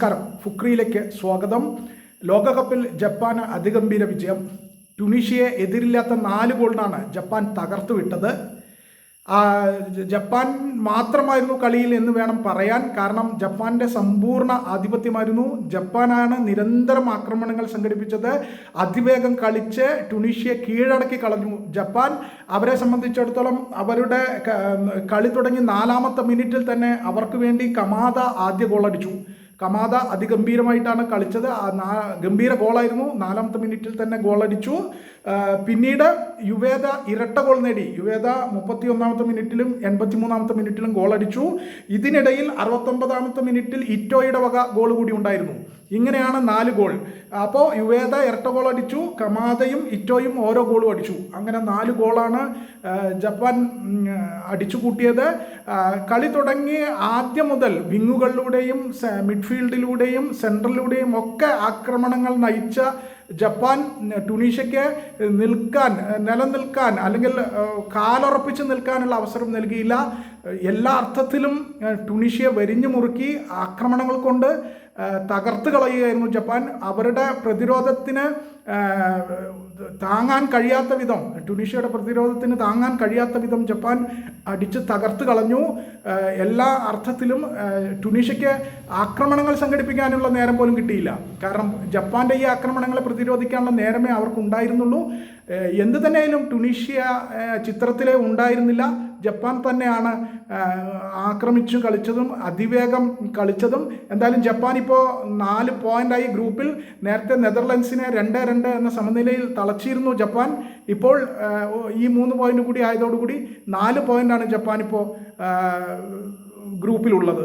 നമസ്കാരം, ഫുക്രിയിലേക്ക് സ്വാഗതം. ലോകകപ്പിൽ ജപ്പാന് അതിഗംഭീര വിജയം. ട്യൂണീഷ്യയെ എതിരില്ലാത്ത 4 ഗോളിനാണ് ജപ്പാൻ തകർത്തു വിട്ടത്. ജപ്പാൻ മാത്രമായിരുന്നു കളിയിൽ എന്ന് വേണം പറയാൻ. കാരണം ജപ്പാന്റെ സമ്പൂർണ്ണ ആധിപത്യമായിരുന്നു. ജപ്പാനാണ് നിരന്തരം ആക്രമണങ്ങൾ സംഘടിപ്പിച്ചത്. അതിവേഗം കളിച്ച് ട്യൂണീഷ്യയെ കീഴടക്കി കളഞ്ഞു ജപ്പാൻ. അവരെ സംബന്ധിച്ചിടത്തോളം അവരുടെ കളി തുടങ്ങി 4ാമത്തെ മിനിറ്റിൽ തന്നെ അവർക്ക് വേണ്ടി കമാദ ആദ്യ ഗോളടിച്ചു. കമാദ അതിഗംഭീരമായിട്ടാണ് കളിച്ചത്. ഗംഭീര ഗോളായിരുന്നു. 4ാമത്തെ മിനിറ്റിൽ തന്നെ ഗോളടിച്ചു. പിന്നീട് യുവേദ ഇരട്ട ഗോൾ നേടി. യുവേദ 31ാമത്തെ മിനിറ്റിലും 83ാമത്തെ മിനിറ്റിലും ഗോളടിച്ചു. ഇതിനിടയിൽ 69ാമത്തെ മിനിറ്റിൽ ഇറ്റോയുടെ വക ഗോൾ കൂടി ഉണ്ടായിരുന്നു. ഇങ്ങനെയാണ് 4 ഗോൾ. അപ്പോൾ യുവേദ ഇരട്ട ഗോൾ അടിച്ചു, കമാദയും ഇറ്റോയും ഓരോ ഗോളും അടിച്ചു. അങ്ങനെ 4 ഗോളാണ് ജപ്പാൻ അടിച്ചു കൂട്ടിയത്. കളി തുടങ്ങി ആദ്യം മുതൽ വിങ്ങുകളിലൂടെയും മിഡ്ഫീൽഡിലൂടെയും സെൻട്രലിലൂടെയും ഒക്കെ ആക്രമണങ്ങൾ നയിച്ച ജപ്പാൻ ട്യൂണീഷ്യയ്ക്ക് നിലനിൽക്കാൻ അല്ലെങ്കിൽ കാലുറപ്പിച്ച് നിൽക്കാനുള്ള അവസരം നൽകിയില്ല. എല്ലാ അർത്ഥത്തിലും ട്യൂണീഷ്യയെ വരിഞ്ഞു മുറുക്കി ആക്രമണങ്ങൾ കൊണ്ട് തകർത്ത് കളയുകയായിരുന്നു ജപ്പാൻ. അവരുടെ പ്രതിരോധത്തിന് താങ്ങാൻ കഴിയാത്ത വിധം, ട്യൂണീഷ്യയുടെ പ്രതിരോധത്തിന് താങ്ങാൻ കഴിയാത്ത വിധം ജപ്പാൻ അടിച്ച് തകർത്ത് കളഞ്ഞു. എല്ലാ അർത്ഥത്തിലും ട്യൂണീഷ്യയ്ക്ക് ആക്രമണങ്ങൾ സംഘടിപ്പിക്കാനുള്ള നേരം പോലും കിട്ടിയില്ല. കാരണം ജപ്പാന്റെ ഈ ആക്രമണങ്ങളെ പ്രതിരോധിക്കാനുള്ള നേരമേ അവർക്കുണ്ടായിരുന്നുള്ളൂ. എന്ത് തന്നെയായാലും ട്യൂണീഷ്യ ചിത്രത്തിലെ ഉണ്ടായിരുന്നില്ല. ജപ്പാൻ തന്നെയാണ് ആക്രമിച്ചു കളിച്ചതും അതിവേഗം കളിച്ചതും. എന്തായാലും ജപ്പാൻ ഇപ്പോൾ 4 പോയിന്റായി ഗ്രൂപ്പിൽ. നേരത്തെ നെതർലൻഡ്സിനെ 2-2 എന്ന സമനിലയിൽ തളച്ചിരുന്നു ജപ്പാൻ. ഇപ്പോൾ ഈ 3 പോയിന്റ് കൂടി ആയതോടുകൂടി 4 പോയിന്റാണ് ജപ്പാൻ ഇപ്പോൾ ഗ്രൂപ്പിലുള്ളത്.